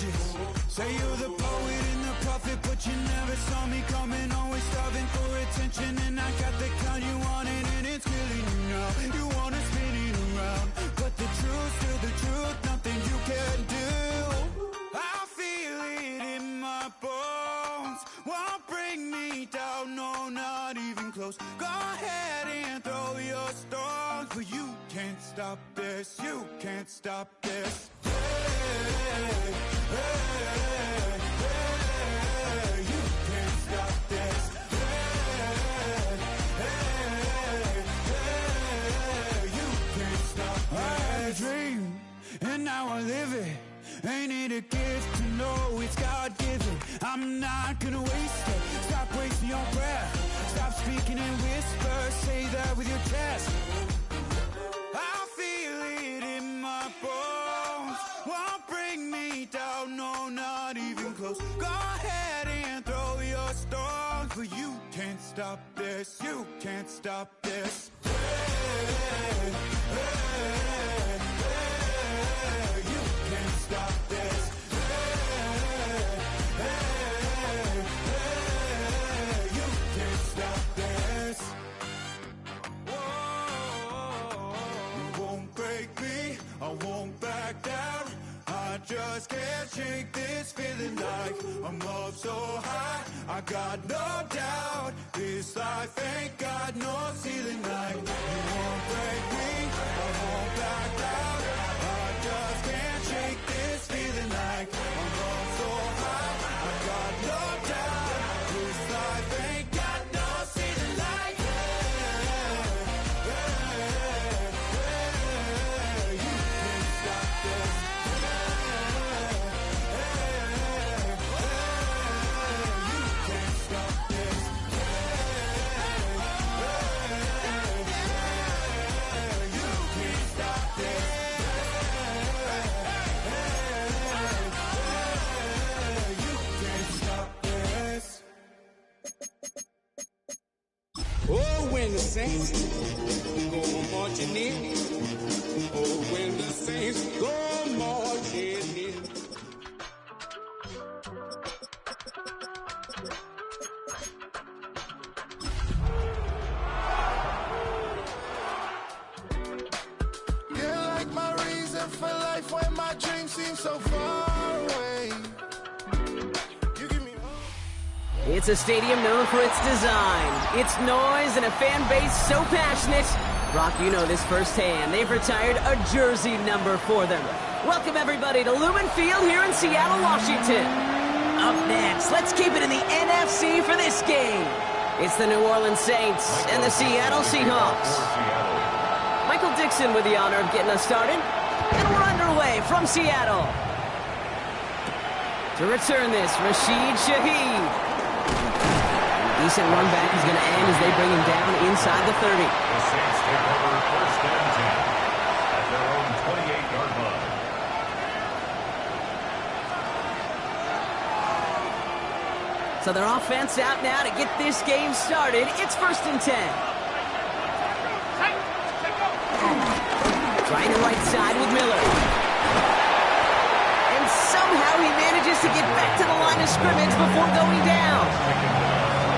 images. Say you're the poet and the prophet, but you never saw me coming. Always starving for attention, and I got the kind you wanted, and it's killing you now. You wanna spin it around, but the truth's still the truth. Nothing you can do. I feel it in my bones. Won't bring me down, no, not even close. Go ahead and throw your stones, but you can't stop this. You can't stop this. Hey, hey, hey, you can't stop this. Hey, hey, hey, you can't stop this. I had a dream, and now I live it. Ain't it a gift to know it's God-given? I'm not gonna waste it. Stop wasting your breath. Stop speaking in whispers. Say that with your chest. I feel it in my bones. Won't bring me down, no, not even close. Go ahead and throw your stones, but you can't stop this. You can't stop this. Hey, hey, hey, you can't stop this. Hey, hey, hey, you can't stop this. Whoa, you won't break me, I won't back down. I just can't shake this feeling like I'm up so high. I got no doubt this life ain't got no ceiling like. You won't break me, I won't back down. I just can't shake this feeling like I'm up so high. I got no doubt this life ain't got no ceiling like. Hey, hey, hey, you can't stop this. Oh, when the saints go marching in. Oh, when the saints go marching in. You're like my reason for life when my dreams seem so far away. You give me hope. It's a stadium known for its design, its noise, and a fan base so passionate. Brock, you know this firsthand. They've retired a jersey number for them. Welcome, everybody, to Lumen Field here in Seattle, Washington. Up next, let's keep it in the NFC for this game. It's the New Orleans Saints and the Seattle Seahawks. Michael Dixon with the honor of getting us started. And we're underway from Seattle. To return this, Rashid Shaheed. Decent run back is going to end as they bring him down inside the 30. The Saints take over first and 10 at their own 28-yard line. So their offense out now to get this game started. It's first and 10. Trying the right side with Miller. And somehow he manages to get back to the line of scrimmage before going down.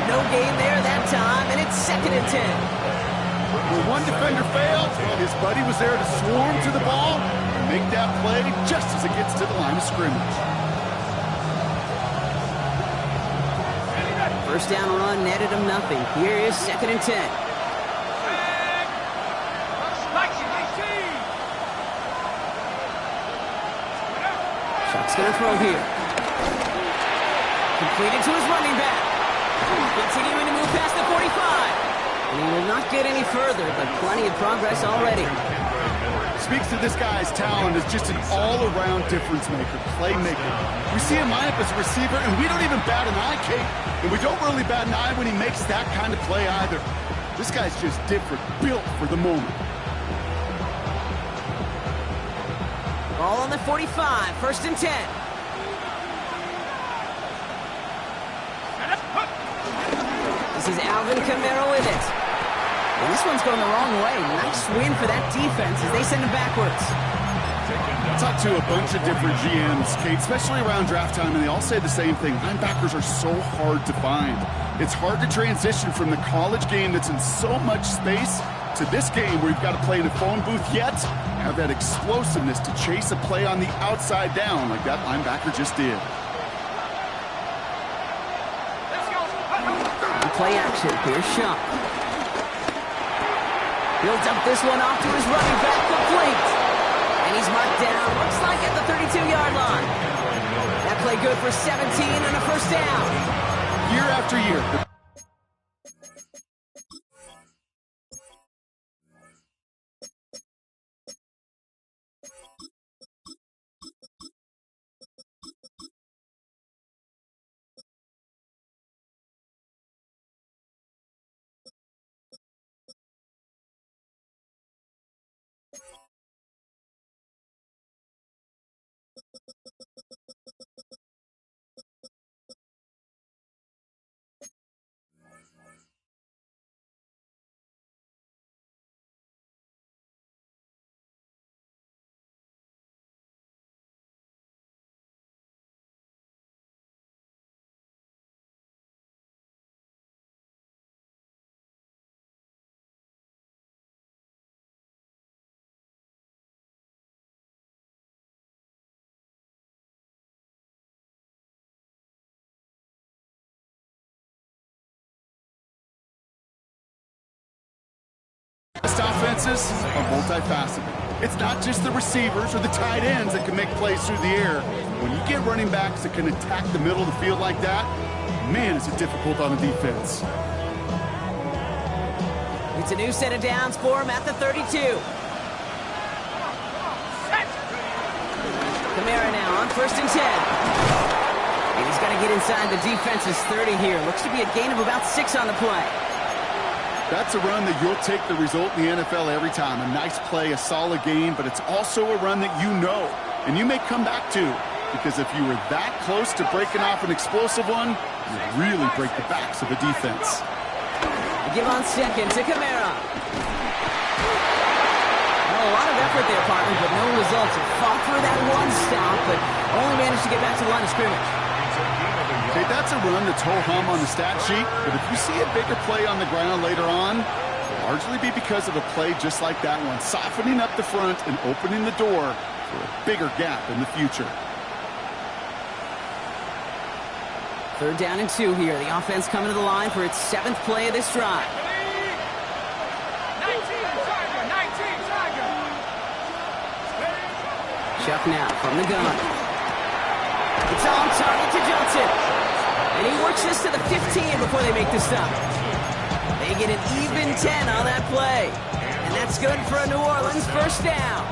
No gain there that time, and it's second and 10. When one defender failed, his buddy was there to swarm to the ball and make that play just as it gets to the line of scrimmage. First down run netted him nothing. Here is second and 10. Chuck's going to throw here. Completed to his running back. Continuing to move past the 45. And he will not get any further, but plenty of progress already. Speaks to this guy's talent as just an all-around difference maker, playmaker. We see him line up as a receiver, and we don't even bat an eye, Kate. And we don't really bat an eye when he makes that kind of play either. This guy's just different, built for the moment. Ball on the 45, first and 10. This is Alvin Kamara with it. And this one's going the wrong way. Nice win for that defense as they send him backwards. Taken down Talked to a bunch of different GMs, Kate, especially around draft time, and they all say the same thing. Linebackers are so hard to find. It's hard to transition from the college game that's in so much space to this game where you've got to play in a phone booth yet have that explosiveness to chase a play on the outside down like that linebacker just did. Play action. Here's Shuck. He'll dump this one off to his running back, complete. And he's marked down, looks like at the 32-yard line. That play good for 17 and a first down. Year after year. Best offenses are multifaceted. It's not just the receivers or the tight ends that can make plays through the air. When you get running backs that can attack the middle of the field like that, man, is it difficult on the defense. It's a new set of downs for him at the 32. Kamara now on 1st and 10. And he's got to get inside the defense's 30 here. Looks to be a gain of about 6 on the play. That's a run that you'll take the result in the NFL every time. A nice play, a solid game, but it's also a run that you know and you may come back to, because if you were that close to breaking off an explosive one, you really break the backs of the defense. Give on second to Kamara. Well, a lot of effort there, partner, but no results. He fought for that one stop, but only managed to get back to the line of scrimmage. Okay, that's a run that's ho-hum on the stat sheet, but if you see a bigger play on the ground later on, it'll largely be because of a play just like that one, softening up the front and opening the door for a bigger gap in the future. 3rd down and 2 here. The offense coming to the line for its 7th play of this drive. Chuck now from the gun. It's on target to Johnson. And he works this to the 15 before they make the stop. They get an even 10 on that play. And that's good for a New Orleans first down.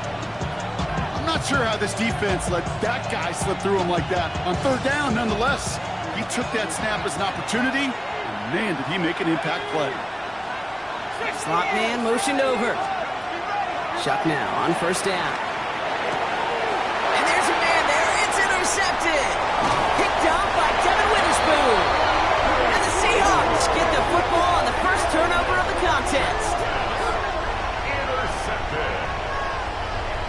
I'm not sure how this defense let that guy slip through him like that. On 3rd down, nonetheless, he took that snap as an opportunity, and man, did he make an impact play. Slot man motioned over. Chuck now on 1st down. And there's a man there. It's intercepted. Picked up by Devin Witherspoon. And the Seahawks get the football on the first turnover of the contest. Intercepted.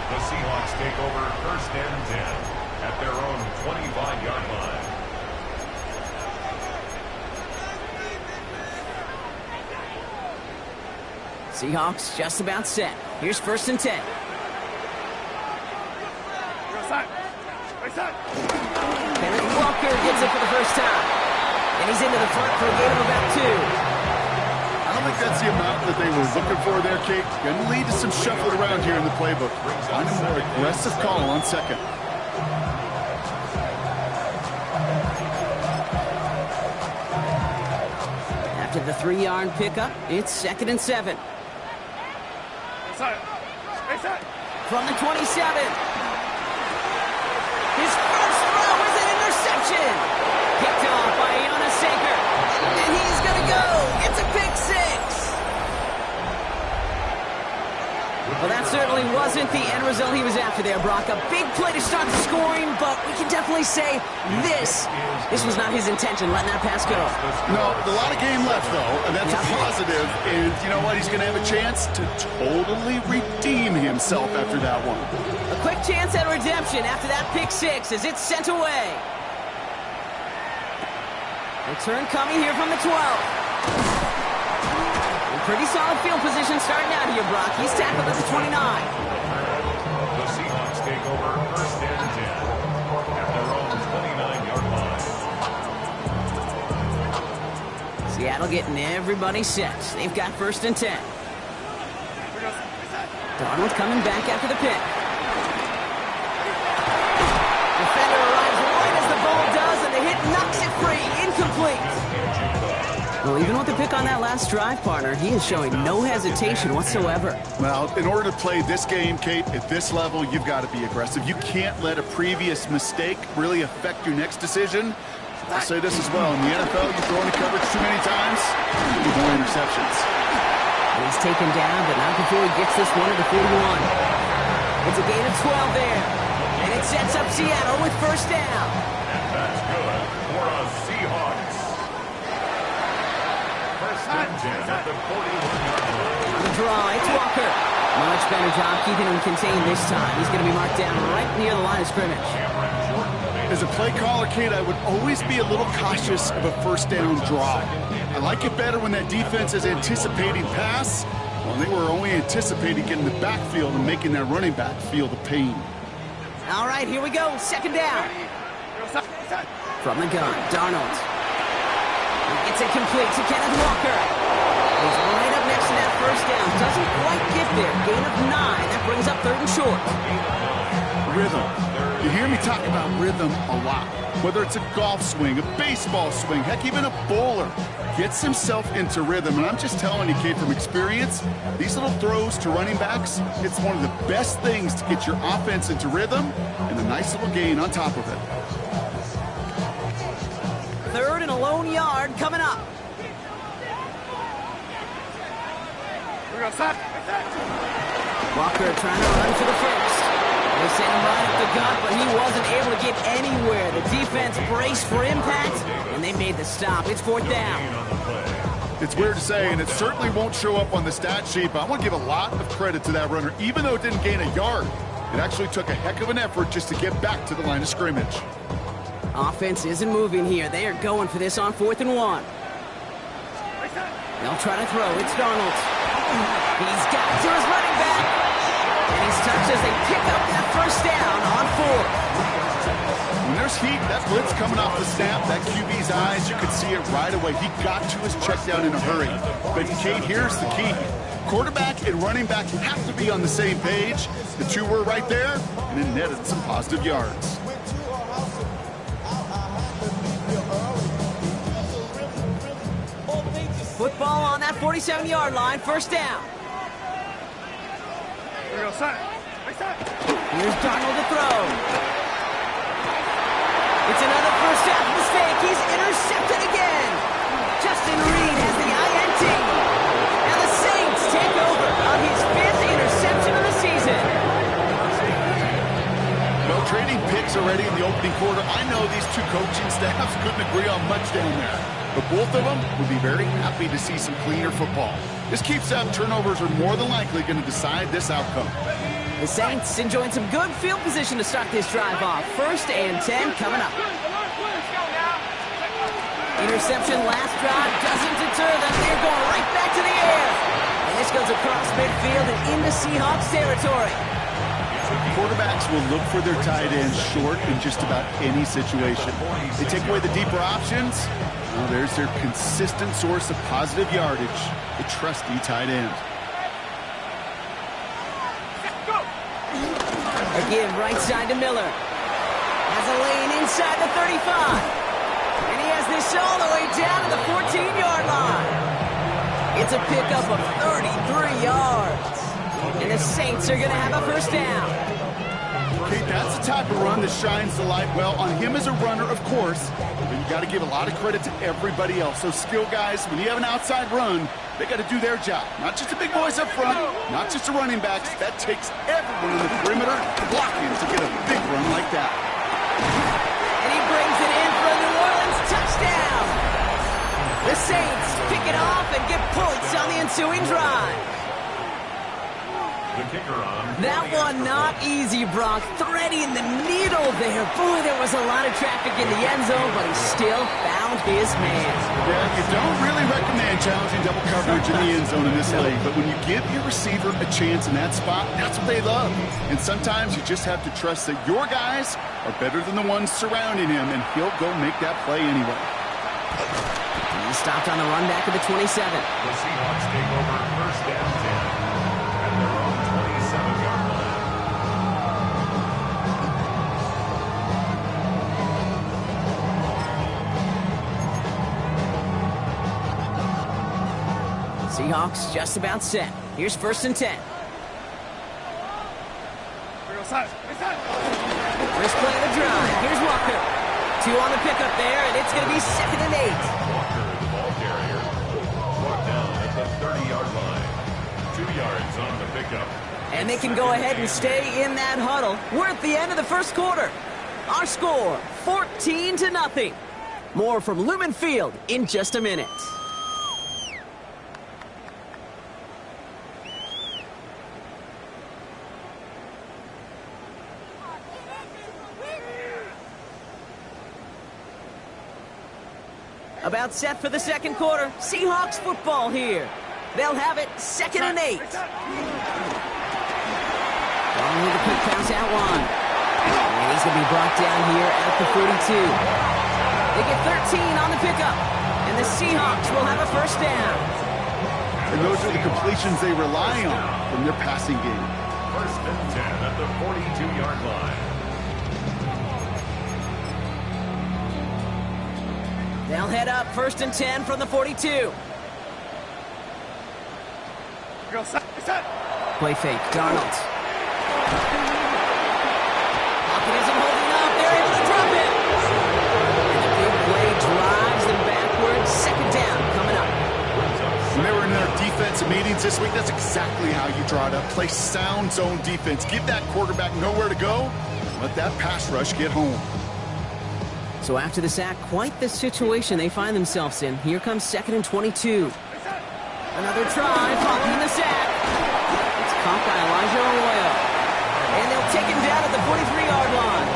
The Seahawks take over 1st and 10 at their own 25-yard line. Seahawks just about set. Here's 1st and 10. Kenneth Walker gets it for the first time. And he's into the front for a gain of about 2. I don't think that's the amount that they were looking for there, Kate. Going to lead to some shuffling around here in the playbook. Find a more aggressive call on 2nd. After the 3-yard pickup, it's 2nd and 7. From the 27. His first throw is an interception. Picked off by Jonas Saker. And he's going to go. It's a pick 6. Well, that certainly wasn't the end result he was after there, Brock. A big play to start the scoring, but we can definitely say this was not his intention, letting that pass go. No, a lot of game left, though, and that's a positive. And you know what? He's going to have a chance to totally redeem himself after that one. A quick chance at redemption after that pick six as it's sent away. Return coming here from the 12. Pretty solid field position starting out here, Brock. He's tackled at the 29. The Seahawks take over first and 10 at their own 29-yard line. Seattle getting everybody set. They've got first and 10. Darnold coming back after the pick. Defender arrives right as the ball does, and the hit knocks it free. Incomplete. Well, even with the pick on that last drive, partner, he is showing no hesitation whatsoever. Well, in order to play this game, Kate, at this level, you've got to be aggressive. You can't let a previous mistake really affect your next decision. I'll say this as well. In the NFL, you throw into coverage too many times, you get more interceptions. He's taken down, but not before he gets this one at the 41. It's a gain of 12 there. And it sets up Seattle with first down. And that's good for a Seahawks. First and 10 at the 41-yard line. The draw, it's Walker. Much better job keeping him contained this time. He's going to be marked down right near the line of scrimmage. As a play caller, Kate, I would always be a little cautious of a first down draw. I like it better when that defense is anticipating pass. Well, they were only anticipating getting the backfield and making that running back feel the pain. All right, here we go. Second down. From the gun, Darnold. It's incomplete to Kenneth Walker. He's right up next to that first down. Doesn't quite get there. Gain of 9. That brings up third and short. Rhythm. You hear me talk about rhythm a lot. Whether it's a golf swing, a baseball swing, heck, even a bowler gets himself into rhythm. And I'm just telling you, Kate, from experience, these little throws to running backs, it's one of the best things to get your offense into rhythm and a nice little gain on top of it. Third and a lone yard coming up. Walker trying to run for the first. They sent him right up the gut, but he wasn't able to get anywhere. The defense braced for impact, and they made the stop. It's fourth down. It's weird to say, and it certainly won't show up on the stat sheet, but I want to give a lot of credit to that runner. Even though it didn't gain a yard, it actually took a heck of an effort just to get back to the line of scrimmage. Offense isn't moving here. They are going for this on 4th and 1. They'll try to throw. It's Darnold. He's got to his running back. And he's touched as they pick up that first down on 4. When there's heat, that blitz coming off the snap, that QB's eyes, you could see it right away. He got to his check down in a hurry. But, Kate, here's the key. Quarterback and running back have to be on the same page. The two were right there, and it netted some positive yards. Football on that 47-yard line, first down. Here's Darnold to throw. It's another first half mistake. He's intercepted again. Justin Reed has the INT. And the Saints take over on his 5th interception of the season. Well, trading picks already in the opening quarter. I know these two coaching staffs couldn't agree on much down there. But both of them would be very happy to see some cleaner football. This keeps out turnovers are more than likely going to decide this outcome. The Saints enjoying some good field position to start this drive off. First and 10 coming up. Interception last drive doesn't deter them. They're going right back to the air. And this goes across midfield and into Seahawks territory. Quarterbacks will look for their tight ends short in just about any situation. They take away the deeper options. Well, there's their consistent source of positive yardage, the trusty tight end. Again, right side to Miller. Has a lane inside the 35. And he has this all the way down to the 14-yard line. It's a pickup of 33 yards. And the Saints are going to have a first down. Okay, that's the type of run that shines the light well on him as a runner, of course, but you got to give a lot of credit to everybody else. Those skill guys, when you have an outside run, they got to do their job. Not just the big boys up front, not just the running backs. That takes everyone in the perimeter blocking to get a big run like that. And he brings it in for a New Orleans touchdown. The Saints pick it off and get points on the ensuing drive. The kicker on. That one not easy, Brock. Threading the needle there. Boy, there was a lot of traffic in the end zone, but he still found his man. Yeah, you don't really recommend challenging double coverage in the end zone in this league, but when you give your receiver a chance in that spot, that's what they love. And sometimes you just have to trust that your guys are better than the ones surrounding him, and he'll go make that play anyway. He stopped on the run back of the 27. The Seahawks take over first and 10 at their own 27-yard line. Seahawks just about set. Here's first and 10. First play of the drive. Here's Walker. 2 on the pickup there, and it's going to be 2nd and 8. Walker, the ball carrier, brought down at the 30-yard line. 2 yards on the pickup. And they can go ahead and stay in that huddle. We're at the end of the first quarter. Our score, 14-0. More from Lumen Field in just a minute. About set for the second quarter. Seahawks football here. They'll have it 2nd and 8. Long with the quick pass out one. And he's going to be brought down here at the 42. They get 13 on the pickup. And the Seahawks will have a first down. And those are the completions they rely on from their passing game. First and 10 at the 42-yard line. They'll head up 1st and 10 from the 42. Play fake, Darnold. Pocket isn't holding up. They're able to drop it. And the big play drives them backwards. 2nd down coming up. When they were in their defensive meetings this week, that's exactly how you draw it up. Play sound zone defense. Give that quarterback nowhere to go. Let that pass rush get home. So after the sack, quite the situation they find themselves in. Here comes 2nd and 22. Another try, following the sack. It's caught by Elijah Arroyo. And they'll take him down at the 43-yard line.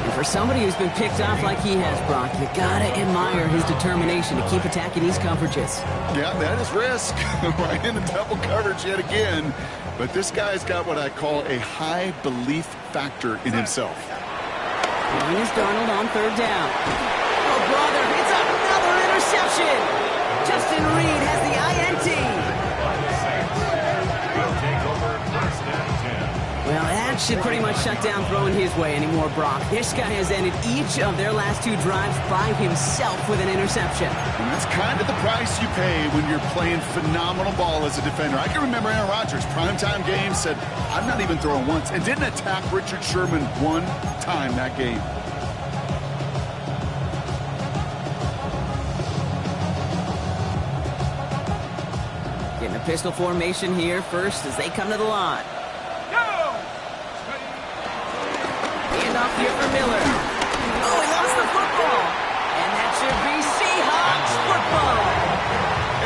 And for somebody who's been picked off like he has, Brock, you gotta admire his determination to keep attacking these coverages. Yeah, that is risk. Right in the double coverage yet again. But this guy's got what I call a high belief factor in himself. Here's Darnold on 3rd down. Oh, brother, it's another interception. Justin Reed has the INT. They'll take over first and 10. Well, that should pretty much shut down throwing his way anymore, Brock. This guy has ended each of their last 2 drives by himself with an interception. And that's kind of the price you pay when you're playing phenomenal ball as a defender. I can remember Aaron Rodgers, primetime game, said, I'm not even throwing once, and didn't attack Richard Sherman one time that game. Getting a pistol formation here first as they come to the line. Hand off here for Miller. Oh, he lost the football. And that should be Seahawks football.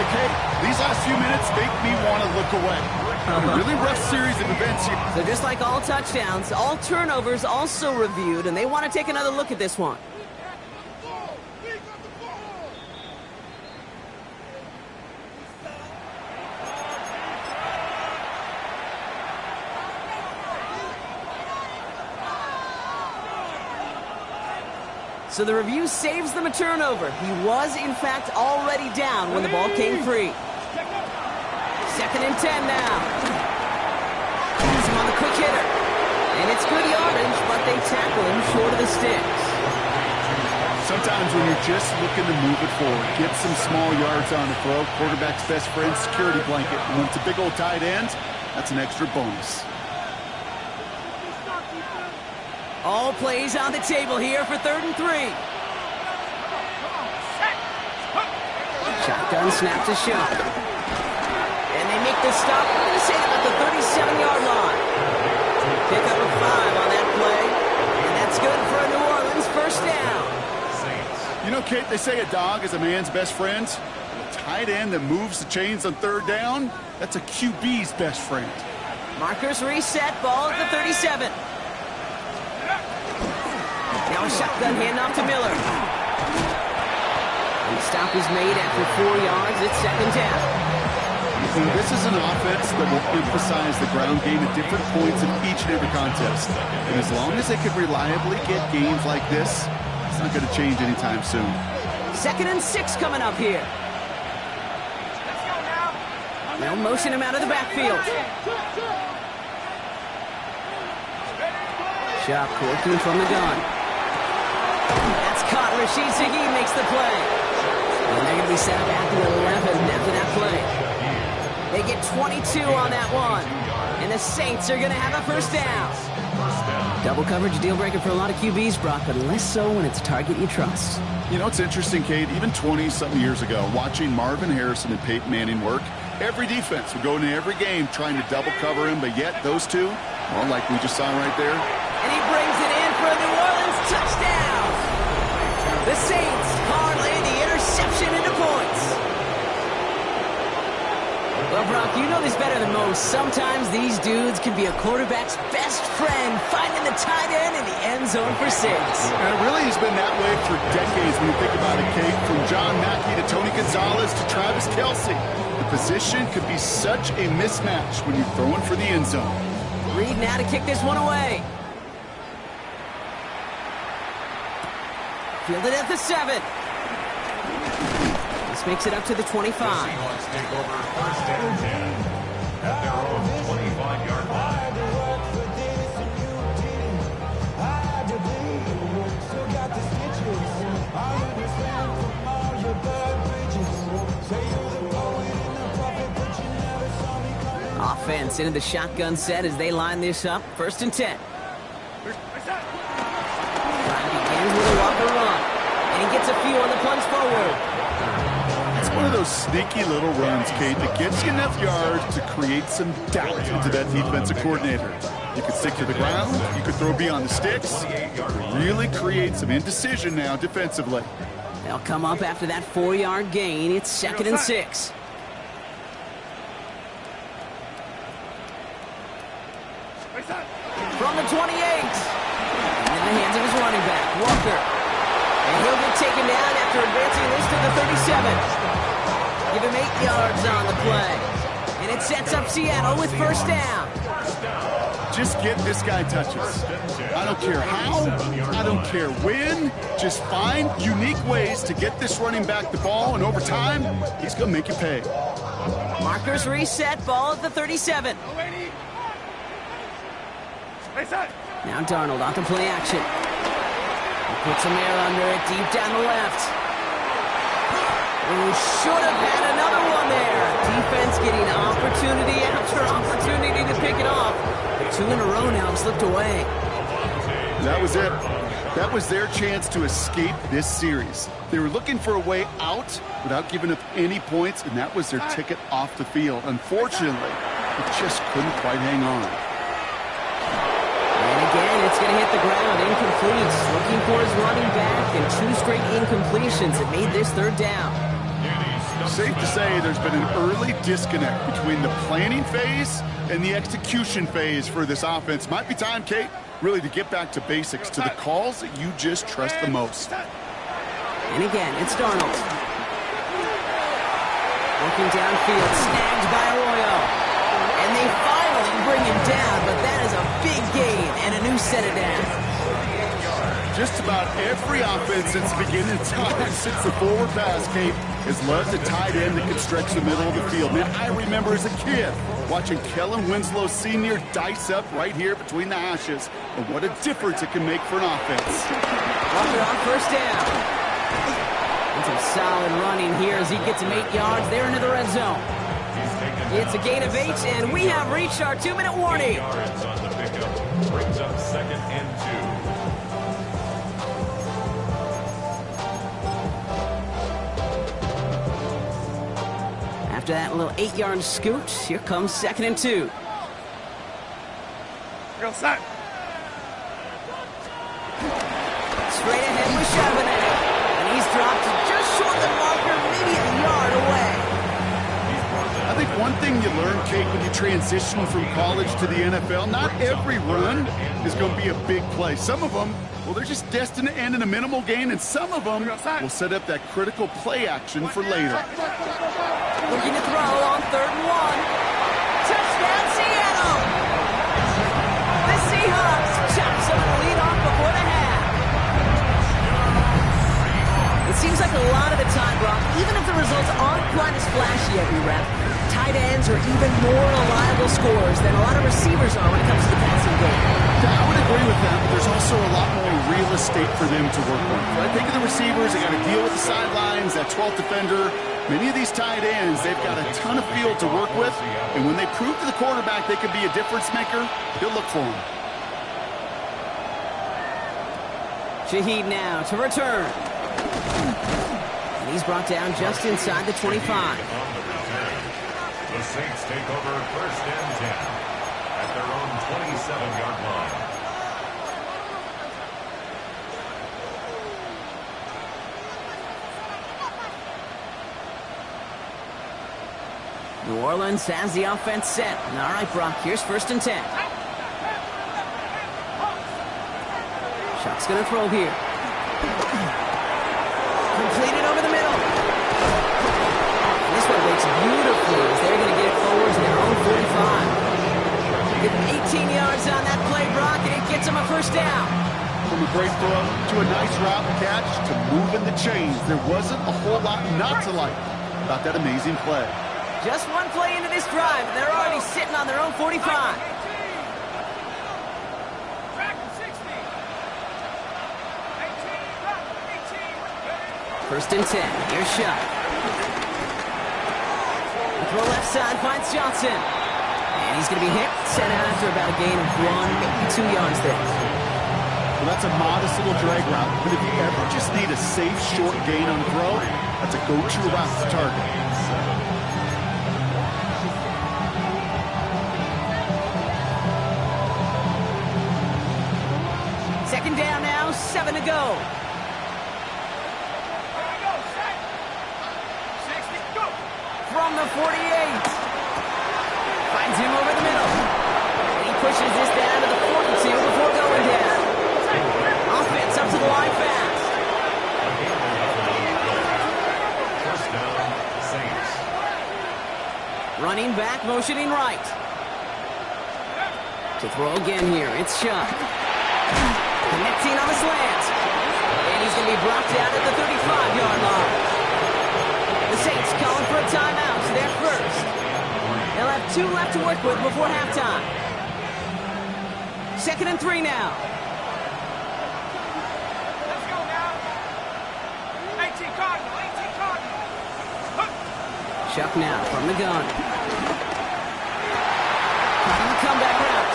Okay, these last few minutes make me want to look away. A really rough series of events here. So just like all touchdowns, all turnovers also reviewed, and they want to take another look at this one. So the review saves them a turnover. He was, in fact, already down when the ball came free. 2nd and 10 now. He's him on the quick hitter. And it's good yardage, but they tackle him short of the sticks. Sometimes when you're just looking to move it forward, get some small yards on the throw, quarterback's best friend, security blanket. And when it's a big old tight end, that's an extra bonus. All plays on the table here for 3rd and 3. Shotgun snap to shot. And they make the stop. We're going to say about the 37-yard line. Pick up a 5 on that play. And that's good for a New Orleans first down. You know, Kate, they say a dog is a man's best friend. A tight end that moves the chains on 3rd down, that's a QB's best friend. Markers reset, ball at the 37. Now a shotgun handoff to Miller. And the stop is made after 4 yards. It's 2nd down. This is an offense that will emphasize the ground game at different points in each and every contest. And as long as they can reliably get games like this, it's not going to change anytime soon. 2nd and 6 coming up here. They'll motion him out of the backfield. Shot working from the gun. That's caught. Rashid Ziggy makes the play. And they're going to be set back to 11 after that play. They get 22 on that one. And the Saints are going to have a first down. Double coverage deal breaker for a lot of QBs, Brock, but less so when it's a target you trust. You know, it's interesting, Kate, even 20-something years ago, watching Marvin Harrison and Peyton Manning work, every defense would go into every game trying to double cover him, but yet those two, well, like we just saw right there. And he brings it in for a New Orleans touchdown. The Saints parlay the interception into points. Well, Brock, you know this better than most. Sometimes these dudes can be a quarterback's best friend, finding the tight end in the end zone for 6. And it really has been that way for decades when you think about it, Kate. From John Mackey to Tony Gonzalez to Travis Kelce. The position could be such a mismatch when you're throwing for the end zone. Reed now to kick this one away. Fielded at the 7. This makes it up to the 25. The Seahawks take over 1st and 10 at their own 25-yard line. Offense into the shotgun set as they line this up. 1st and 10. Begins with a walker run. And he gets a few on the plunge forward. It's one of those sneaky little runs, Kate, that gets you enough yards to create some doubt into that defensive coordinator. You could stick to the ground, you could throw beyond the sticks. Really create some indecision now defensively. They'll come up after that 4-yard gain. It's 2nd and 6. From the 28. And in the hands of his running back, Walker. And he'll get taken down after advancing this to the 37. Give him 8 yards on the play. And it sets up Seattle with first down. Just get this guy touches. I don't care how, I don't care when. Just find unique ways to get this running back the ball, and over time, he's going to make you pay. Markers reset, ball at the 37. Now Darnold off the play action. He puts some air under it, deep down the left. Ooh, should have had another one there. Defense getting opportunity after opportunity to pick it off. But 2 in a row now have slipped away. That was it. That was their chance to escape this series. They were looking for a way out without giving up any points, and that was their ticket off the field. Unfortunately, they just couldn't quite hang on. And again, it's going to hit the ground. Incomplete. Looking for his running back, and 2 straight incompletions that made this 3rd down. Safe to say there's been an early disconnect between the planning phase and the execution phase for this offense. Might be time, Kate, really to get back to basics, to the calls that you just trust the most. And again, it's Darnold. Looking downfield, snagged by Arroyo. And they finally bring him down, but that is a big gain and a new set of downs. Just about every offense since the beginning of time, since the forward pass, Kate, has loved a tight end that can stretch the middle of the field. Man, I remember as a kid watching Kellen Winslow Sr. dice up right here between the hashes, and what a difference it can make for an offense. Walker on first down. And some solid running here as he gets him 8 yards there into the red zone. It's a gain of 8, and we have reached our 2-minute warning. Yards on the pickup brings up 2nd and 2. after that little 8-yard scoot. Here comes 2nd and 2. Go set. Straight ahead with Charbonnet. And he's dropped just short of the marker, maybe a yard away. I think one thing you learn, Kate, when you transition from college to the NFL, not every run is going to be a big play. Some of them, well, they're just destined to end in a minimal gain, and some of them will set up that critical play action for later. Looking to throw on 3rd and 1. Touchdown, Seattle! The Seahawks chop some of the lead off before the half. It seems like a lot of the time, Brock, even if the results aren't quite as flashy every rep, tight ends are even more reliable scorers than a lot of receivers are when it comes to the passing game. Yeah, I would agree with that, but there's also a lot more real estate for them to work with. When I think of the receivers, they got to deal with the sidelines, that 12th defender. Many of these tight ends, they've got a ton of field to work with, and when they prove to the quarterback they can be a difference maker, he'll look for them. Shaheed now to return. And he's brought down just inside the 25. The Saints take over 1st and 10 at their own 27-yard line. New Orleans has the offense set. All right, Brock, here's 1st and 10. Shock's going to throw here. Completed over the middle. And this one works beautifully as they're going to get it forward to their own 45. Give them 18 yards on that play, Brock, and it gets them a 1st down. From a great throw to a nice route catch to moving the chains, there wasn't a whole lot not to like about that amazing play. Just one play into this drive, and they're already sitting on their own 45. 1st and 10. Here's Shot. The throw left side finds Johnson. And he's going to be hit. Sent out after about a gain of 1, maybe 2 yards there. Well, that's a modest little drag route. But if you ever just need a safe, short gain on throw, that's a go-to route to target. Second down now, 7 to go. From the 48. Finds him over the middle. And he pushes this down to the 42 before going down. Offense up to the line fast. 1st down, Saints. Running back, motioning right. To throw again here, it's Shot. Connecting on the slant. And he's going to be brought down at the 35-yard line. The Saints calling for a timeout. They're 1st. They'll have 2 left to work with before halftime. 2nd and 3 now. Let's go now. 18 Cardinal, 18 Cardinal. Chuck now from the gun. Cutting the comeback route.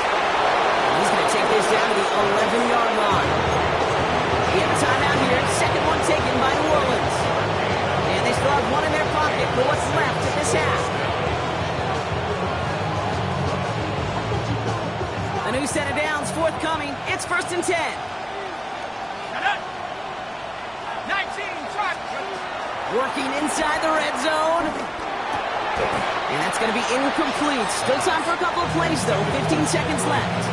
He's going to take this down to the 11-yard line. We have a timeout here. 2nd one taken by New Orleans. And they still have 1 in their pocket for what's left of this half. A new set of downs forthcoming. It's 1st and 10. 19, try. Working inside the red zone. And that's going to be incomplete. Still time for a couple of plays, though. 15 seconds left.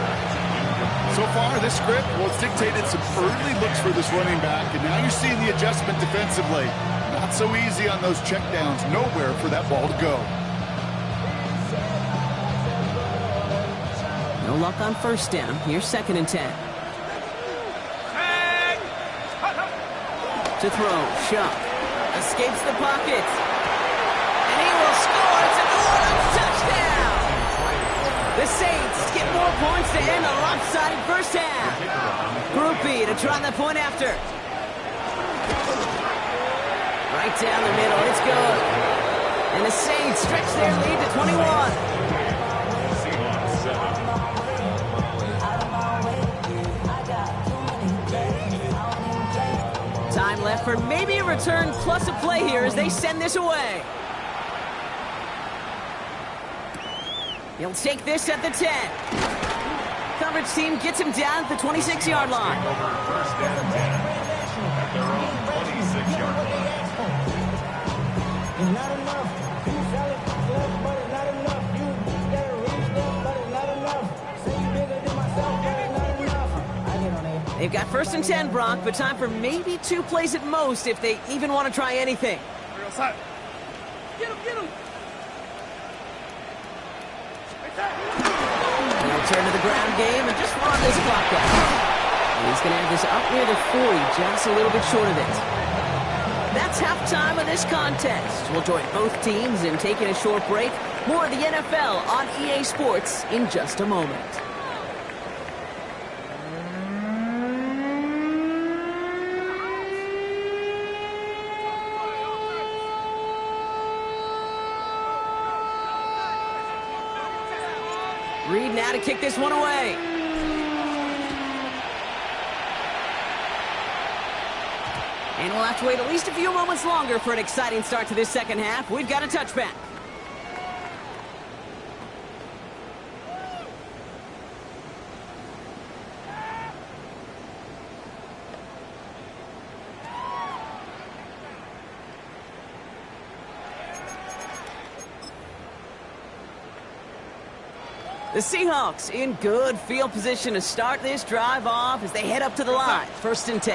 So far, this script, well, it's dictated some early looks for this running back, and now you're seeing the adjustment defensively. Not so easy on those checkdowns. Nowhere for that ball to go. No luck on 1st down. Here's 2nd and 10. To throw, Shuck. Escapes the pocket. And he will score. It's a New Orleans touchdown. The Saints get more points to end a lopsided 1st half. Group B to try the point after. Right down the middle. It's good. And the Saints stretch their lead to 21. Seahawks 7. Time left for maybe a return plus a play here as they send this away. He'll take this at the 10. Coverage team gets him down at the 26-yard line. Over first and 10 at their own 26-yard line. It's not enough. You sell it, but it's not enough. You gotta reach them, but it's not enough. Say you bigger than myself, but it's not enough. I get on it. They've got first and 10, Brock, but time for maybe 2 plays at most if they even want to try anything. Get him, get him. They'll turn to the ground game and just run this clock out. He's going to have this up near the 40, just a little bit short of it. That's halftime of this contest. We'll join both teams in taking a short break. More of the NFL on EA Sports in just a moment. Reed now to kick this one away. And we'll have to wait at least a few moments longer for an exciting start to this second half. We've got a touchback. The Seahawks in good field position to start this drive off as they head up to the line. First and 10.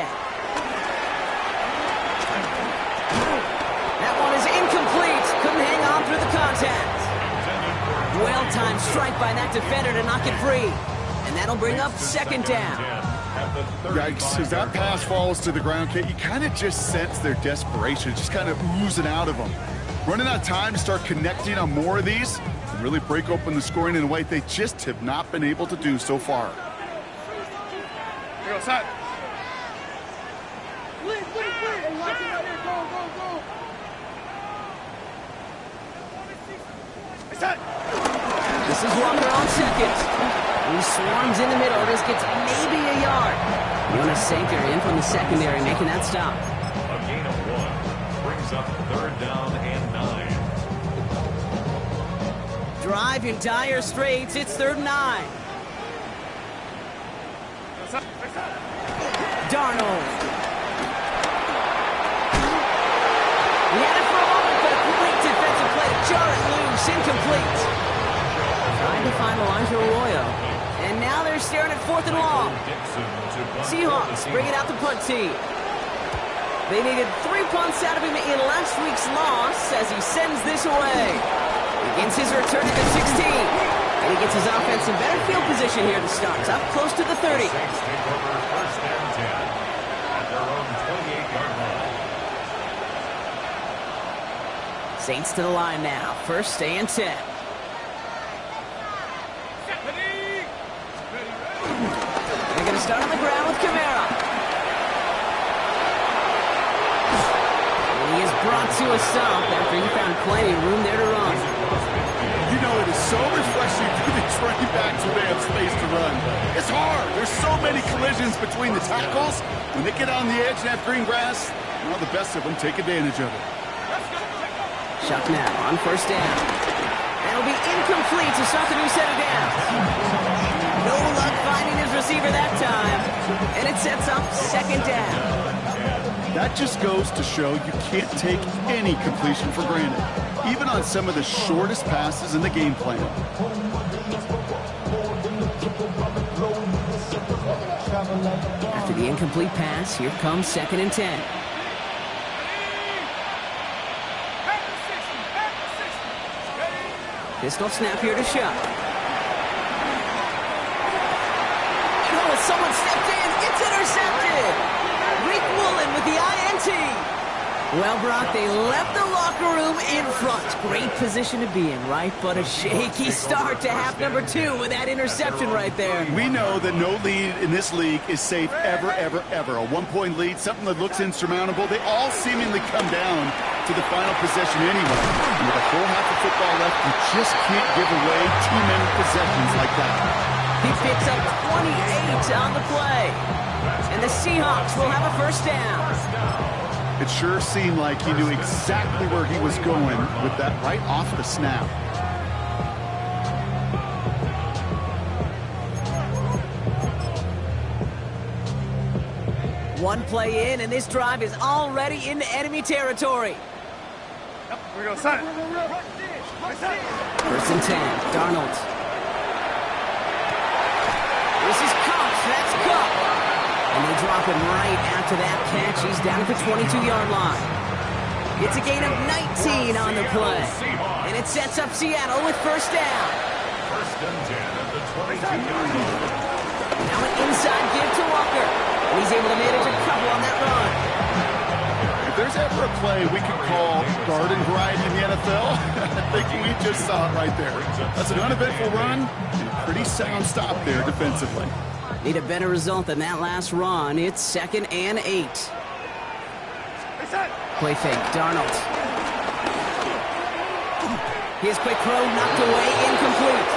That one is incomplete. Couldn't hang on through the contact. Well-timed strike by that defender to knock it free. And that'll bring up second down. Yikes, as that pass falls to the ground, Kate, you kind of just sense their desperation, just kind of oozing out of them. Running out of time to start connecting on more of these and really break open the scoring in a way they just have not been able to do so far. Here goes that. Hey, watch it right here. Go. Hey, set. This is Walker on second. He swarms in the middle. This gets maybe a yard. Jonas Sanker in from the secondary, making that stop. A gain of 1 brings up third down and 9. Drive in dire straits. It's third and 9. Darnold. He had it for a moment, but a great defensive play to jar it loose. Incomplete. Trying to find Elijah Arroyo. And now they're staring at fourth and long. Seahawks bring it out the punt team. They needed 3 punts out of him in last week's loss as he sends this away. Begins his return at the 16. And he gets his offense in better field position here to start. Up close to the 30. Saints take over first and 10 at their own 28-yard line. Saints to the line now. First and 10. They're going to start on the ground with Kamara. And he is brought to a stop after he found plenty of room there to run. You know, it is so refreshing for these running backs when they have space to run. It's hard. There's so many collisions between the tackles. When they get on the edge and have green grass, well, the best of them take advantage of it. Chuck now on first down. That'll be incomplete to start the new set of downs. No luck finding his receiver that time. And it sets up second down. That just goes to show you can't take any completion for granted, even on some of the shortest passes in the game plan. After the incomplete pass, here comes second and 10. Pistol snap here to Shuck. Oh, someone stepped in. It's intercepted. Rick Woolen with the INT. Well, Brock, they left the locker room in front. Great position to be in, right? But a shaky start to half number 2 with that interception right there. We know that no lead in this league is safe ever, ever, ever. A 1-point lead, something that looks insurmountable. They all seemingly come down to the final possession anyway. And with a full half of football left, you just can't give away too many possessions like that. He picks up 28 on the play. And the Seahawks will have a first down. It sure seemed like he knew exactly where he was going with that right off the snap. One play in, and this drive is already into enemy territory. We go, son. First and 10, Darnold. This is Cox, that's Cook. And they drop him right after that catch. He's down at the 22-yard line. It's a gain of 19 on the play. And it sets up Seattle with first down. First and 10 at the 22-yard line. Now an inside give to Walker. And he's able to manage a couple on that run. If there's ever a play we could call garden variety in the NFL, I think we just saw it right there. That's an uneventful run and a pretty sound stop there defensively. Need a better result than that last run. It's 2nd and 8. Play fake, Darnold. His quick throw knocked away, incomplete.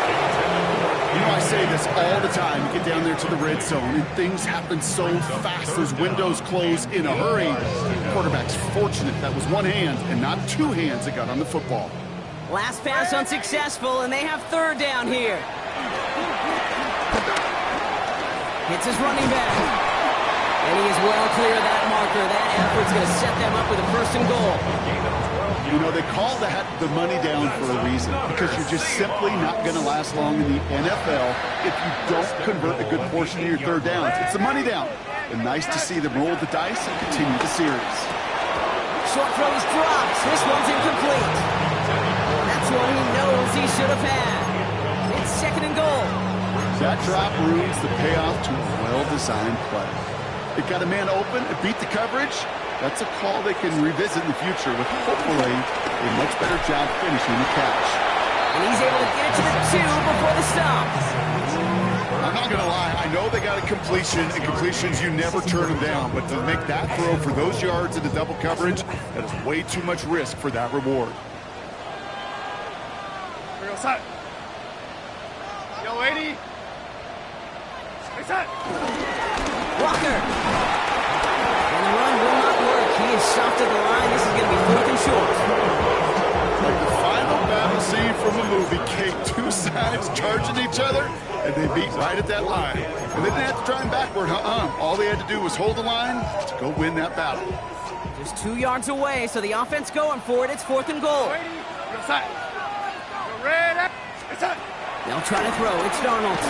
You know, I say this all the time. You get down there to the red zone, and things happen so fast. Those windows close in a hurry. The quarterback's fortunate that was one hand and not two hands that got on the football. Last pass unsuccessful, and they have third down here. Hits his running back. And he is well clear of that marker. That effort's going to set them up with a first and goal. You know, they call that the money down for a reason, because you're just simply not going to last long in the NFL if you don't convert a good portion of your third downs. It's the money down. And nice to see them roll the dice and continue the series. Short throw is dropped. This one's incomplete. That's one he knows he should have had. It's 2nd and goal. That drop ruins the payoff to a well-designed play. It got a man open, it beat the coverage. That's a call they can revisit in the future with hopefully a much better job finishing the catch. And he's able to get it to the 2 before the stop. I'm not going to lie, I know they got a completion, and completions, you never turn them down. But to make that throw for those yards into double coverage, that is way too much risk for that reward. We go, son. Yo, 80. Hey, son. Walker. And the run will not work. He is stopped at the line. This is going to be 4th and short. Like the final battle scene from a movie, Kate, two sides charging each other, and they beat right at that line. And they didn't have to drive backward, All they had to do was hold the line to go win that battle. Just 2 yards away, so the offense going for it. It's 4th and goal. Yo, son. Yo, red. Hey, son. They'll try to throw. It's Darnold.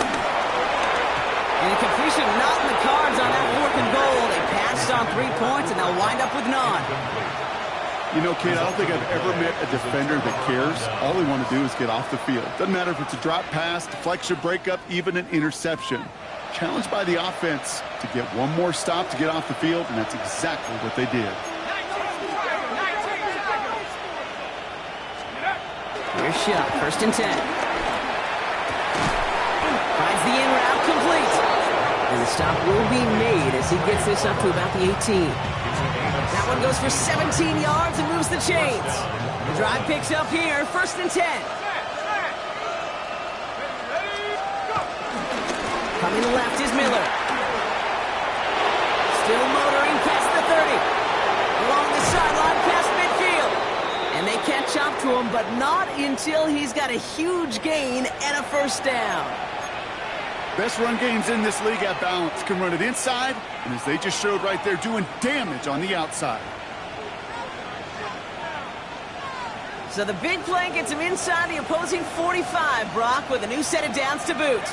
And a completion not in the cards on that 4th and goal. They passed on 3 points, and they'll wind up with none. You know, Kate, I don't think I've ever met a defender that cares. All they want to do is get off the field. Doesn't matter if it's a drop pass, deflection, breakup, even an interception. Challenged by the offense to get one more stop to get off the field, and that's exactly what they did. Here's shot, 1st and 10. Finds the in route, complete. And the stop will be made as he gets this up to about the 18. That one goes for 17 yards and moves the chains. The drive picks up here, 1st and 10. Coming left is Miller. Still motoring past the 30. Along the sideline past midfield. And they catch up to him, but not until he's got a huge gain and a first down. Best run games in this league at balance. Can run it inside, and as they just showed right there, doing damage on the outside. So the big play gets him inside the opposing 45, Brock, with a new set of downs to boot.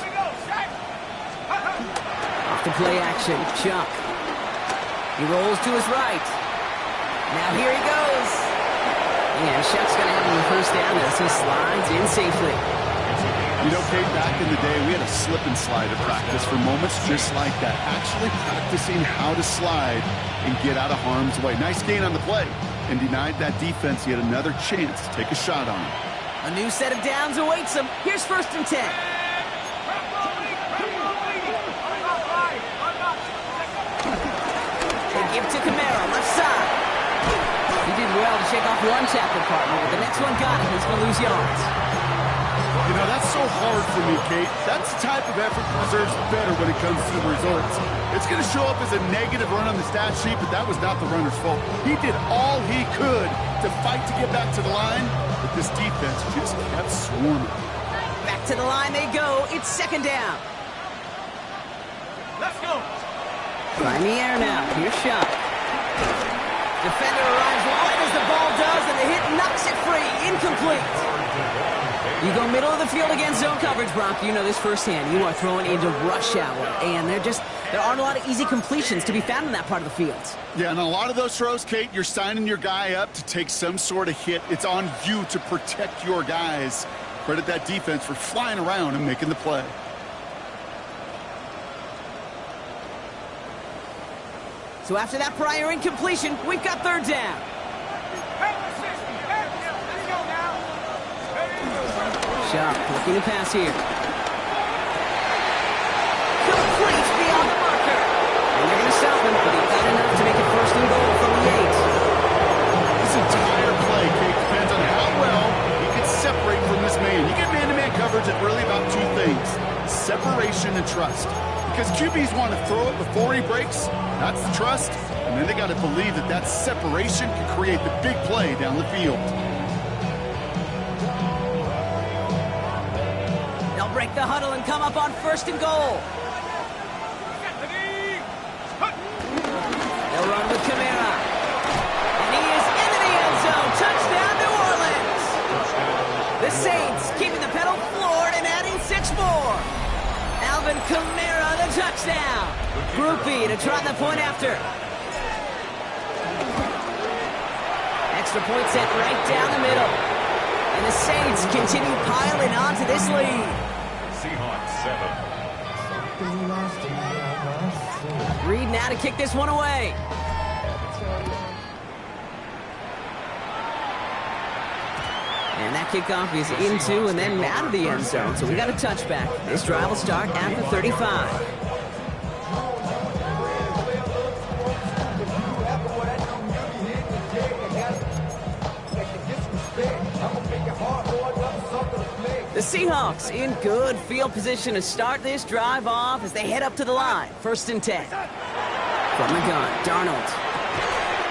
Off the play action, Chuck. He rolls to his right. Now here he goes. And Chuck's going to have him first down as he slides in safely. You know, Kate, back in the day, we had a slip and slide at practice for moments just like that. Actually practicing how to slide and get out of harm's way. Nice gain on the play. And denied that defense yet another chance to take a shot on him. A new set of downs awaits him. Here's 1st and 10. They give to Camaro, left side. He did well to shake off one tackle partner, but the next one got him. He's going to lose yards. You know, that's so hard for me, Kate. That's the type of effort that deserves better when it comes to the results. It's going to show up as a negative run on the stat sheet, but that was not the runner's fault. He did all he could to fight to get back to the line, but this defense just kept swarming. Back to the line they go. It's 2nd down. Let's go. Try in the air now. Here's shot. Defender arrives wide as the ball does, and the hit knocks it free. Incomplete. You go middle of the field against zone coverage, Brock. You know this firsthand. You are throwing into rush hour, and there aren't a lot of easy completions to be found in that part of the field. Yeah, and a lot of those throws, Kate, you're signing your guy up to take some sort of hit. It's on you to protect your guys. Credit that defense for flying around and making the play. So after that prior incompletion, we've got third down. Shot, looking to pass here. Complete beyond the marker. And they're going to stop him, but he got enough to make it first and goal from the 8. This entire play, Kate, depends on how well he can separate from this man. You get man-to-man coverage, it's really about two things: separation and trust. Because QBs want to throw it before he breaks. That's the trust. And then they got to believe that that separation can create the big play down the field. They'll break the huddle and come up on first and goal. They'll run with Kamara. And he is into the end zone. Touchdown, New Orleans. The Saints keeping the pedal floored and adding 6 more. Alvin Kamara, the touchdown. Groupie to try the point after. Extra point set right down the middle. And the Saints continue piling on to this lead. Seahawks 7. Reed now to kick this one away. And that kickoff is into and then out of the end zone. So we got a touchback. This drive will start after 35. The Seahawks in good field position to start this drive off as they head up to the line. First and 10. From the gun, Darnold.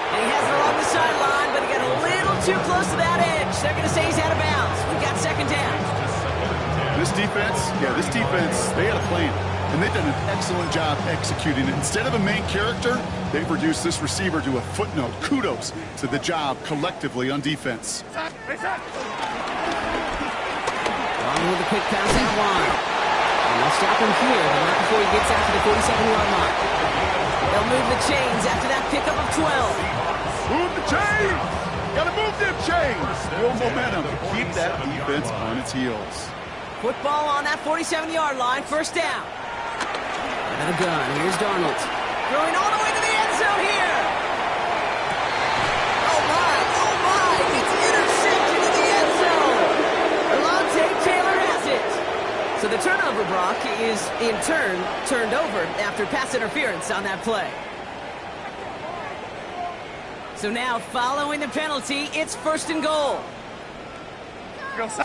And he has it along the sideline, but he got a little too close to that edge. They're going to say he's out of bounds. We've got second down. This defense, they had a plan. And they've done an excellent job executing it. Instead of a main character, they've reduced this receiver to a footnote. Kudos to the job collectively on defense. With a quick pass out wide. And they'll stop him here, but not before he gets out to the 47-yard line. They'll move the chains after that pickup of 12. Move the chains! Gotta move them chains! Still momentum to keep that defense on its heels. Football on that 47-yard line, first down. Got a gun, here's Darnold. Throwing all the way to the end zone here. Oh my, it's intercepted in the end zone. Alontae Taylor has it. So the turnover, Brock, is in turn turned over after pass interference on that play. So now, following the penalty, it's first and goal. Pushing for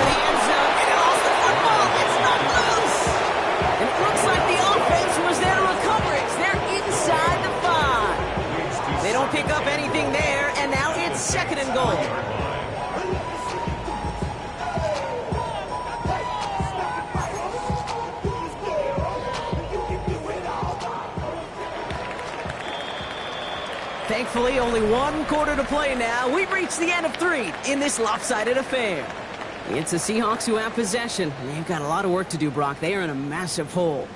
the end zone, and he lost the football. It's not loose. And it looks like the offense was there to recover it. They're inside the 5. They don't pick up anything there, and now it's second and goal. Thankfully, only 1 quarter to play now. We've reached the end of 3 in this lopsided affair. It's the Seahawks who have possession. They've got a lot of work to do, Brock. They are in a massive hole.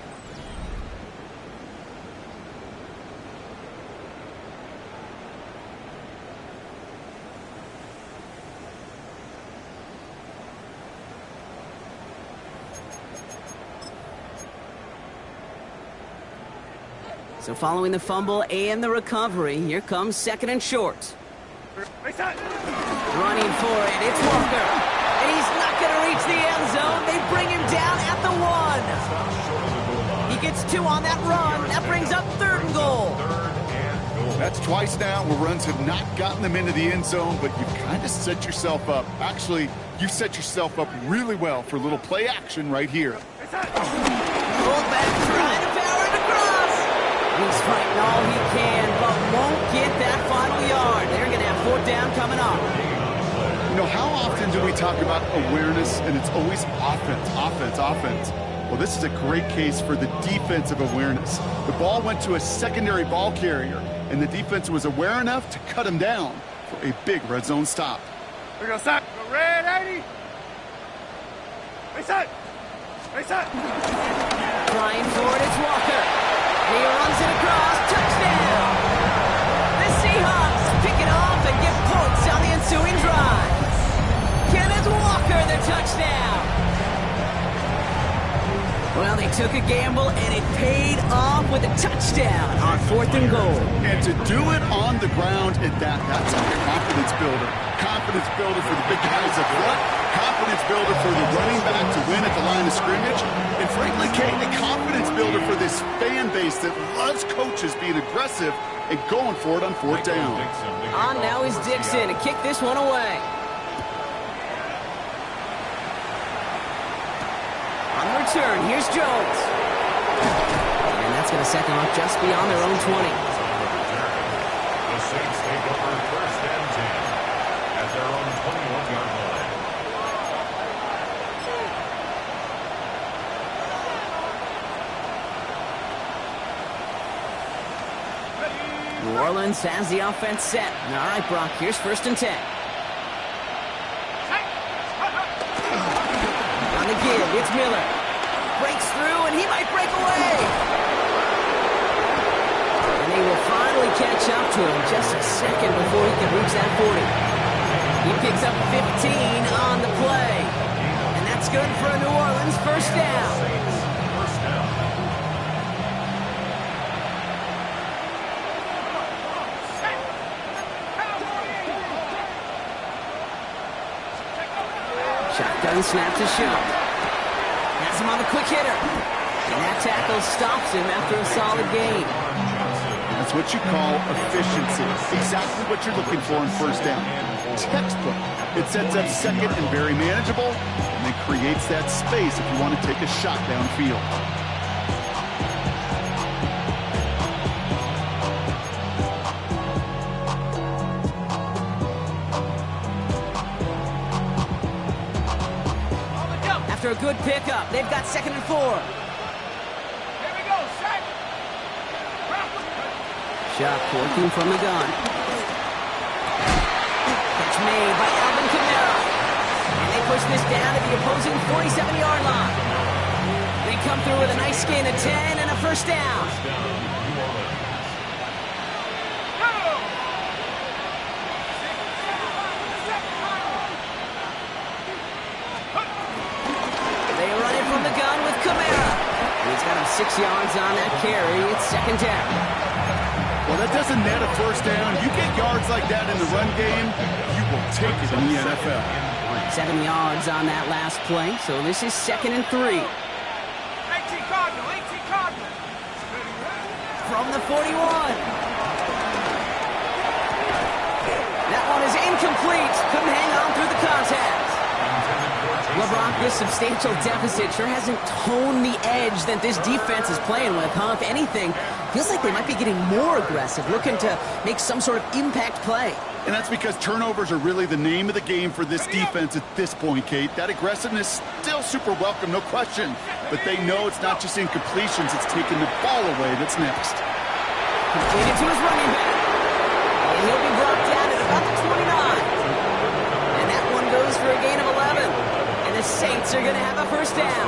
So following the fumble and the recovery, here comes second and short. Running for it, it's Walker. And he's not going to reach the end zone. They bring him down at the 1. He gets 2 on that run. That brings up third and goal. That's twice now where runs have not gotten them into the end zone, but you've kind of set yourself up. Actually, you've set yourself up really well for a little play action right here. Fullback trying to power it across. He's fighting all he can, but won't get that final yard. They're going to have 4th down coming up. You know, how often do we talk about awareness, and it's always offense, offense, offense? Well, this is a great case for the defensive awareness. The ball went to a secondary ball carrier, and the defense was aware enough to cut him down for a big red zone stop. We're going to stop. Go red, 80. Reset. Reset. Trying for it, it's Walker. He runs it across. Touchdown! The Seahawks pick it off and get points on the ensuing drive. Kenneth Walker, the touchdown. Well, they took a gamble, and it paid off with a touchdown on 4th and goal. And to do it on the ground at that's a confidence builder. Confidence builder for the big guys up front. Confidence builder for the running back to win at the line of scrimmage. And frankly, Kate, a confidence builder for this fan base that loves coaches being aggressive and going for it on 4th down. On now is Dixon to kick this one away. On return, here's Jones. And that's going to set them up just beyond their own 20. The Saints take over 1st and 10 at their own 21-yard line. New Orleans has the offense set. All right, Brock, here's 1st and 10. On the give, it's Miller. Breaks through, and he might break away. And they will finally catch up to him just a second before he can reach that 40. He picks up 15 on the play. And that's good for a New Orleans 1st down. Shotgun snap to show. Has him on the quick hitter. And that tackle stops him after a solid gain. That's what you call efficiency. Exactly what you're looking for in 1st down. Textbook. It sets up 2nd and very manageable, and then creates that space if you want to take a shot downfield. After a good pickup, they've got 2nd and 4. Here we go, set. Shot working from the gun. Catch made by Alvin Kamara. And they push this down to the opposing 47-yard line. They come through with a nice gain of 10 and a 1st down. They run it from the gun with Kamara. And he's got him 6 yards on that carry. It's 2nd down. Well, that doesn't net a 1st down. You get yards like that in the run game, you will take it in the NFL. 7 yards on that last play, so this is 2nd and 3. 18 Cardinal, 18 Cardinal. From the 41. That one is incomplete. Couldn't hang on through the contact. LeBron, this substantial deficit sure hasn't toned the edge that this defense is playing with, huh? If anything, feels like they might be getting more aggressive, looking to make some sort of impact play. And that's because turnovers are really the name of the game for this defense at this point, Kate. That aggressiveness still super welcome, no question. But they know it's not just incompletions, it's taking the ball away that's next. Completed to his running back. And he'll be brought down at about the 29. And that one goes for a gain of 11. The Saints are going to have a 1st down.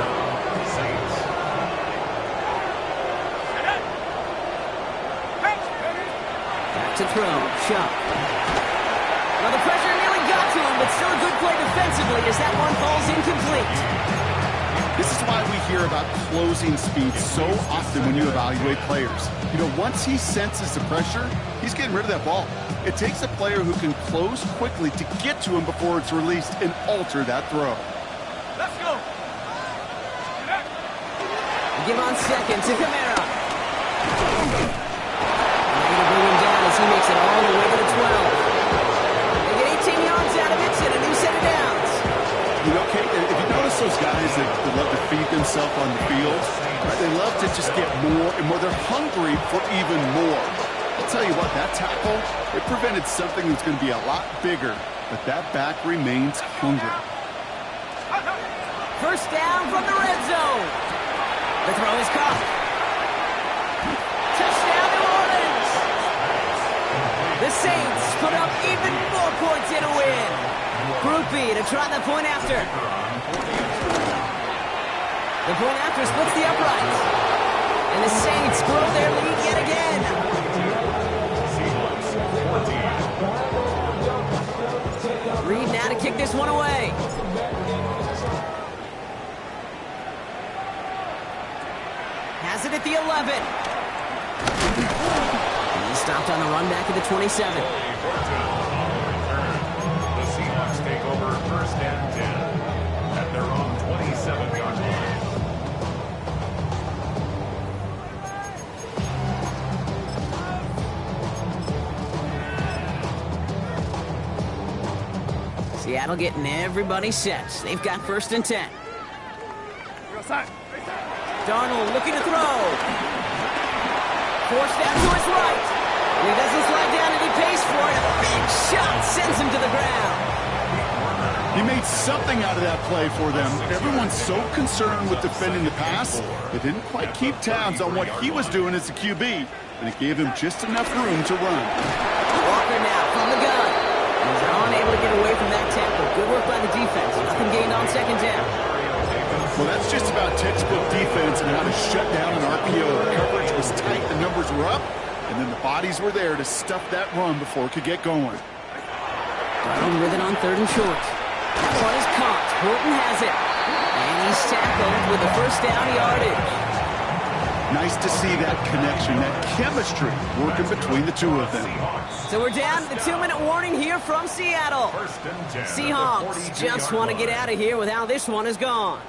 Back to throw. Shot. Well, the pressure nearly got to him, but still a good play defensively as that one falls incomplete. This is why we hear about closing speed so often when you evaluate players. You know, once he senses the pressure, he's getting rid of that ball. It takes a player who can close quickly to get to him before it's released and alter that throw. Let's go. Give on 2nd to Kamara. They're going to bring him down as he makes it all the way to the 12. They get 18 yards out of it and a new set of downs. You know, Kate, if you notice those guys that love to feed themselves on the field, right, they love to just get more and more. They're hungry for even more. I'll tell you what, that tackle, it prevented something that's going to be a lot bigger, but that back remains hungry. 1st down from the red zone. The throw is caught. Touchdown, New Orleans! The Saints put up even more points in a win. Group B to try the point after. The point after splits the uprights. And the Saints grow their lead yet again. Seahawks 14. Reed now to kick this one away. Has it at the 11. He stopped on the run back at the 27. The Seahawks take over first and 10 at their own 27-yard line. Seattle getting everybody set. They've got first and 10. Darnold looking to throw. Forced out to his right. And he doesn't slide down and he pays for it. A big shot sends him to the ground. He made something out of that play for them. Everyone's so concerned with defending the pass, they didn't quite keep tabs on what he was doing as a QB, and it gave him just enough room to run. Walker now from the gun. He's unable to get away from that tackle. Good work by the defense. Nothing gained on second down. Well, that's just about textbook defense and how to shut down an RPO. The coverage was tight, the numbers were up, and then the bodies were there to stuff that run before it could get going. Darnold with it on third and short. That one is caught. Horton has it. And he's tackled with the first down yardage. Nice to see that connection, that chemistry working between the two of them. So we're down to the 2-minute warning here from Seattle. First and 10. Seahawks just want to get out of here with how this one is gone.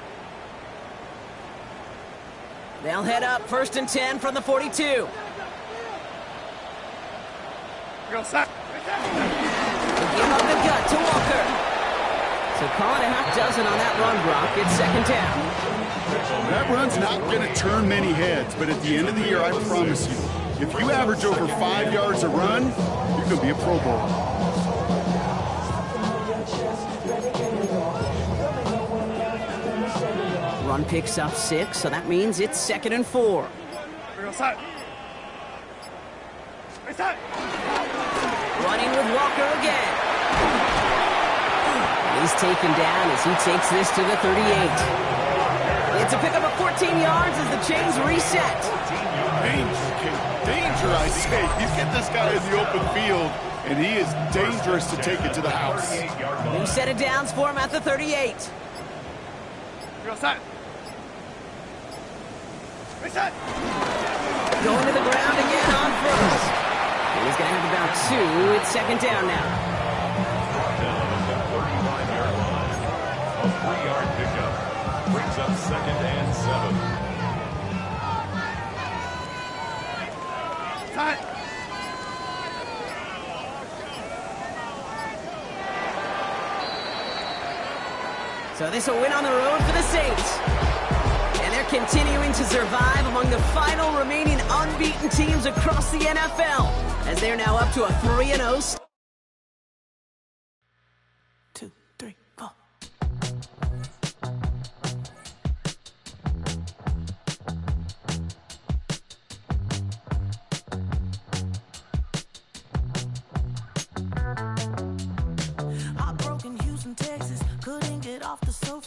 They'll head up first and 10 from the 42. Give up the gut to Walker. So call it a half dozen on that run, Brock. It's second down. That run's not going to turn many heads, but at the end of the year, I promise you, if you average over 5 yards a run, you're going to be a Pro Bowler. Run picks up 6, so that means it's second and 4. Running with Walker again. He's taken down as he takes this to the 38. It's a pickup of 14 yards as the chains reset. Danger, I say. You get this guy in the open field, and he is dangerous to take it to the house. New set of downs for him at the 38. Going to the ground again on first. And he's going to have about 2. It's second down now. 35-yard line. A 3-yard pickup brings up second and 7. So this will win on the road for the Saints. And they're continuing to survive among the final remaining unbeaten teams across the NFL, as they're now up to a 3-0 2, 3, 4. Heartbroken Houston, Texas, couldn't get off the sofa.